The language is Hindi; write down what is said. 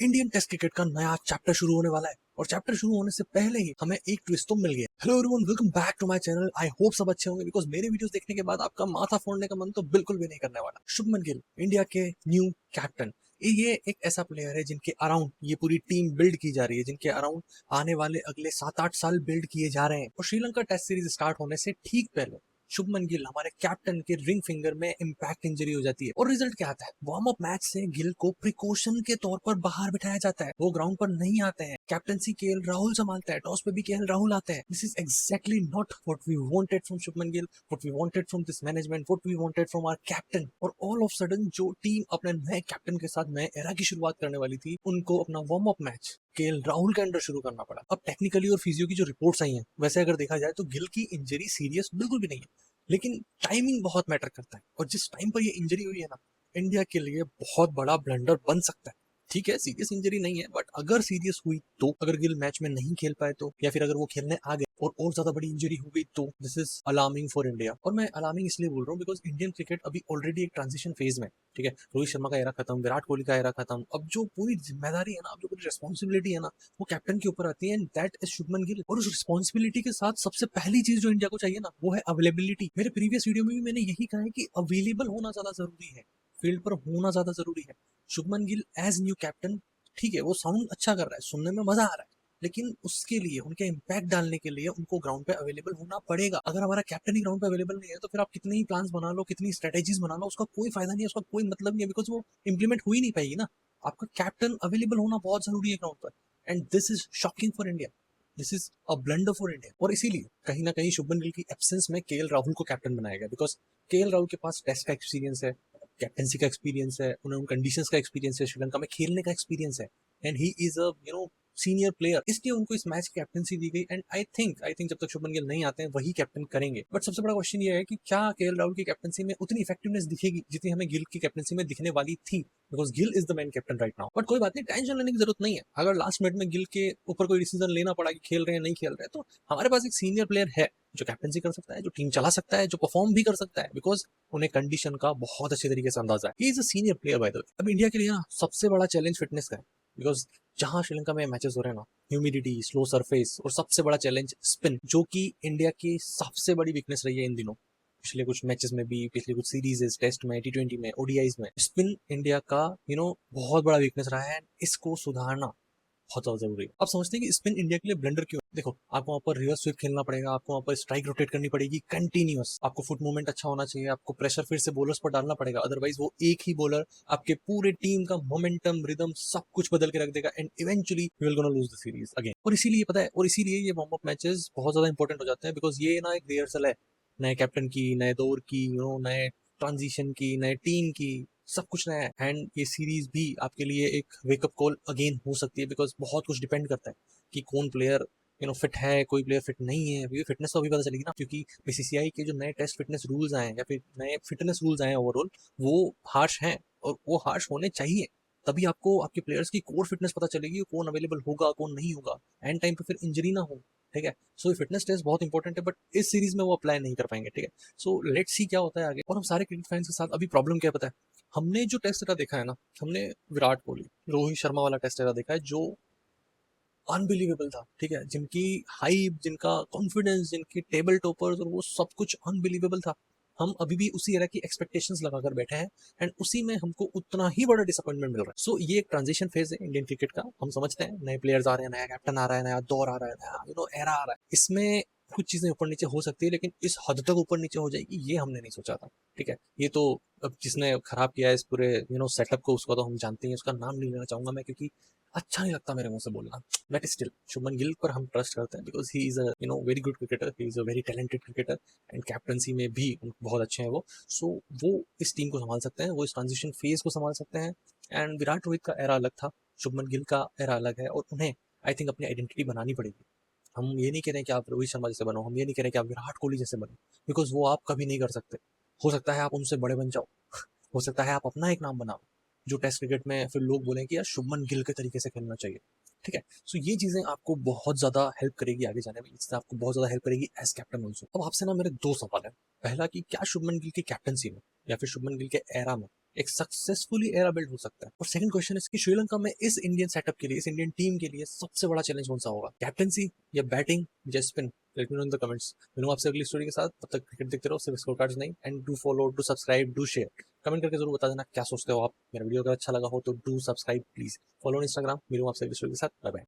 इंडियन टेस्ट क्रिकेट का नया चैप्टर शुरू होने वाला है और चैप्टर शुरू होने से पहले ही हमें एक ट्विस्ट तो मिल गया। Hello everyone, welcome back to my channel. I hope सब अच्छे होंगे बिकॉज मेरे वीडियोस देखने के बाद आपका माथा फोड़ने का मन तो बिल्कुल भी नहीं करने वाला। शुभमन गिल, इंडिया के न्यू कैप्टन। ये एक ऐसा प्लेयर है जिनके अराउंड ये पूरी टीम बिल्ड की जा रही है, जिनके अराउंड आने वाले अगले 7-8 साल बिल्ड किए जा रहे हैं। और श्रीलंका टेस्ट सीरीज स्टार्ट होने से ठीक पहले शुभमन गिल हमारे कैप्टन के रिंग फिंगर में इंपैक्ट इंजरी हो जाती है और रिजल्ट क्या आता है? वार्म अप मैच से गिल को प्रिकॉशन के तौर पर बाहर बिठाया जाता है। वो ग्राउंड पर नहीं आते हैं। कैप्टनसी केएल राहुल संभालता है। टॉस पे भी केएल राहुल आते हैं। This is exactly not what we wanted from Shubman Gill, what we wanted from this management, what we wanted from our captain. और ऑल ऑफ सडन जो टीम अपने नए कैप्टन के साथ नए एरा की शुरुआत करने वाली थी, उनको अपना warm up match KL Rahul के अंडर शुरू करना पड़ा। अब टेक्निकली और फिजियो की जो रिपोर्ट्स आई हैं, वैसे अगर देखा जाए तो गिल की इंजरी सीरियस बिल्कुल भी नहीं है, लेकिन टाइमिंग बहुत मैटर करता है। और जिस टाइम पर ये इंजरी हुई है ना, इंडिया के लिए बहुत बड़ा ब्लंडर बन सकता है। ठीक है, सीरियस इंजरी नहीं है, बट अगर सीरियस हुई तो, अगर गिल मैच में नहीं खेल पाए तो, या फिर अगर वो खेलने आ गए और ज्यादा बड़ी इंजरी हो गई तो, this is alarming for India. और मैं अलार्मिंग इसलिए बोल रहा हूँ बिकॉज इंडियन क्रिकेट अभी ऑलरेडी एक ट्रांजिशन फेज में। ठीक है, रोहित शर्मा का एरा खत्म, विराट कोहली का एरा खत्म। अब जो पूरी जिम्मेदारी है ना, अब जो पूरी रिस्पॉन्सिबिलिटी है ना, वो कैप्टन के ऊपर आती है, and that is Shubman Gill. और उस रिस्पॉन्सिबिलिटी के साथ सबसे पहली चीज जो इंडिया को चाहिए ना, वो है अवेलेबिलिटी। मेरे प्रीवियस वीडियो में भी मैंने यही कहा है कि अवेलेबल होना ज्यादा जरूरी है, फील्ड पर होना ज्यादा जरूरी है। Shubman Gill as new captain, ठीक है, वो साउंड अच्छा कर रहा है, सुनने में मजा आ रहा है, लेकिन उसके लिए, उनके इम्पैक्ट डालने के लिए उनको ग्राउंड पे अवेलेबल होना पड़ेगा। अगर हमारा कैप्टन ही ग्राउंड पे अवेलेबल नहीं है तो फिर आप कितने ही प्लान्स बना लो, कितनी स्ट्रेटेजीज बना लो, उसका कोई फायदा नहीं है, उसका कोई मतलब नहीं है, बिकॉज वो इंप्लीमेंट हो ही नहीं पाएगी ना। आपका कैप्टन अवेलेबल होना बहुत जरूरी है ग्राउंड पर, and this is shocking for India. This is a blunder for India. और इसीलिए कहीं ना कहीं शुभमन गिल की एब्सेंस में केएल राहुल को कैप्टन बनाया गया, बिकॉज केएल राहुल के पास टेस्ट का एक्सपीरियंस है, कैप्टनसी का एक्सपीरियंस है, उन्हें उन कंडीशंस का एक्सपीरियंस है, श्रीलंका में खेलने का एक्सपीरियंस है, and he is a senior player. इसलिए उनको इस मैच की कैप्टनसी दी गई। एंड आई थिंक जब तक शुभमन गिल नहीं आते हैं वही कैप्टन करेंगे। बट सबसे बड़ा क्वेश्चन ये है कि क्या केएल राहुल की कैप्टनसी में उतनी इफेक्टिवनेस दिखेगी जितनी हमें गिल की कैप्टनसी में दिखने वाली थी, because Gill is the man captain right now. But कोई बात नहीं, टेंशन लेने की जरूरत नहीं है। अगर लास्ट मिनट में गिल के ऊपर कोई डिसीजन लेना पड़ा कि खेल रहे हैं नहीं खेल रहे हैं, तो हमारे पास एक सीनियर प्लेयर है जो कैप्टनसी कर सकता है, जो टीम चला सकता है, जो परफॉर्म भी कर सकता है, बिकॉज उन्हें कंडीशन का बहुत अच्छे तरीके से अंदाजा है। He is a senior player by the way. अब इंडिया के लिए ना सबसे बड़ा चैलेंज फिटनेस का है, बिकॉज जहां श्रीलंका में मैचेस हो रहे हैं ना, ह्यूमिडिटी, स्लो सरफेस, और सबसे बड़ा चैलेंज स्पिन, जो कि इंडिया की सबसे बड़ी वीकनेस रही है इन दिनों। पिछले कुछ मैचेस में भी, पिछले कुछ सीरीज, टेस्ट में, टी20 में, ओडीआईज में, स्पिन इंडिया का बहुत बड़ा वीकनेस रहा है। इसको सुधारना बहुत ज्यादा जरूरी है। अब समझते हैं कि स्पिन इंडिया के लिए ब्लंडर क्यों है। देखो, आपको वहां पर रिवर्स स्वीप खेलना पड़ेगा, आपको वहां पर स्ट्राइक रोटेट करनी पड़ेगी कंटिन्यूअस, आपको फुट मूवमेंट अच्छा होना चाहिए, आपको प्रेशर फिर से बॉलर्स पर डालना पड़ेगा, अदरवाइज वो एक ही बॉलर आपके पूरे टीम का मोमेंटम, रिदम सब कुछ बदल के रख देगा, and eventually you will gonna lose the series again. और इसीलिए पता है, और इसीलिए ये वार्म अप मैचेस बहुत ज्यादा इंपॉर्टेंट हो जाते हैं, बिकॉज ये ना एक रिहर्सल है नए कैप्टन की, नए दौर की, नए ट्रांजिशन की, नए टीम की, सब कुछ नया है। एंड ये सीरीज भी आपके लिए एक वेकअप कॉल अगेन हो सकती है, बिकॉज बहुत कुछ डिपेंड करता है कि कौन प्लेयर फिट है, कोई प्लेयर फिट नहीं है। ये फिटनेस तो अभी पता चलेगी ना, क्योंकि बीसीसीआई के जो नए टेस्ट फिटनेस रूल्स आए हैं, या फिर नए फिटनेस रूल्स आए हैं ओवरऑल, वो हार्श हैं, और वो हार्श होने चाहिए। तभी आपको आपके प्लेयर्स की कोर फिटनेस पता चलेगी, कौन अवेलेबल होगा, कौन नहीं होगा, एंड टाइम पे फिर इंजरी ना हो। ठीक है, सो फिटनेस टेस्ट बहुत इंपॉर्टेंट है, बट इस सीरीज में वो अप्लाई नहीं कर पाएंगे। ठीक है, सो लेट्स सी क्या होता है आगे। और हम सारे क्रिकेट फैंस के साथ अभी प्रॉब्लम क्या पता है, हमने जो टेस्ट एरा देखा है ना, हमने विराट कोहली, रोहित शर्मा वाला टेस्ट एरा देखा है, जो अनबिलीवेबल था। ठीक है, जिनकी हाइप, जिनका कॉन्फिडेंस, जिनकी टेबल टॉपर्स, और वो सब कुछ अनबिलीवेबल था। हम अभी भी उसी एरा की एक्सपेक्टेशंस लगाकर बैठे हैं, एंड उसी में हमको उतना ही बड़ा डिसअपॉइंटमेंट मिल रहा है। सो ये एक ट्रांजिशन फेज है इंडियन क्रिकेट का। हम समझते हैं नए प्लेयर्स आ रहे हैं, नया कैप्टन आ रहा है, नया दौर आ रहा है, नया एरा आ रहा है। इसमें कुछ चीजें ऊपर नीचे हो सकती है, लेकिन इस हद तक ऊपर नीचे हो जाएगी ये हमने नहीं सोचा था। ठीक है, ये तो अब जिसने खराब किया है इस पूरे सेटअप को, उसको तो हम जानते हैं, उसका नाम नहीं लेना चाहूंगा मैं, क्योंकि अच्छा नहीं लगता मेरे मुंह से बोलना। बट स्टिल शुभमन गिल पर हम ट्रस्ट करते हैं, because he is a very good cricketer, he is a very talented cricketer, and captaincy में भी बहुत अच्छे हैं वो। सो वो इस टीम को संभाल सकते हैं, वो इस ट्रांजिशन फेज को संभाल सकते हैं। एंड विराट रोहित का एरा अलग था, शुभमन गिल का एरा अलग है, और उन्हें आई थिंक अपनी आइडेंटिटी बनानी पड़ेगी। हम ये नहीं कह रहे हैं कि आप रोहित शर्मा जैसे बनो, हम ये नहीं कह रहे हैं कि आप विराट कोहली जैसे बनो, बिकॉज वो आप कभी नहीं कर सकते। हो सकता है आप उनसे बड़े बन जाओ, हो सकता है आप अपना एक नाम बनाओ, जो टेस्ट क्रिकेट में फिर लोग बोलें कि यार शुभमन गिल के तरीके से खेलना चाहिए। ठीक है, सो ये चीजें आपको बहुत ज्यादा हेल्प करेगी आगे जाने में, इससे आपको बहुत ज्यादा हेल्प करेगी एज कैप्टन ऑल्सो। अब आपसे ना मेरे दो सवाल है। पहला कि क्या शुभमन गिल की कैप्टनसी में, या फिर शुभमन गिल के एरा में एक सक्सेसफुली एरा बिल्ड हो सकता है। और सेकंड क्वेश्चन है कि श्रीलंका में इस इंडियन सेटअप के लिए, इस इंडियन टीम के लिए सबसे बड़ा चैलेंज कौन सा होगा? कैप्टनसी या बैटिंग या spin? Let me know in the comments. मिलूंगा आपसे अगली स्टोरी के साथ, तब तक क्रिकेट देखते रहो, सिर्फ स्कोर कार्ड्स नहीं। And do follow, do subscribe, do share. Comment करके जरूर बता देना क्या सोचते हो आप। मेरा वीडियो अगर अच्छा लगा हो तो do subscribe please. Follow on Instagram. मिलूंगा आपसे अगली स्टोरी के साथ। Bye bye.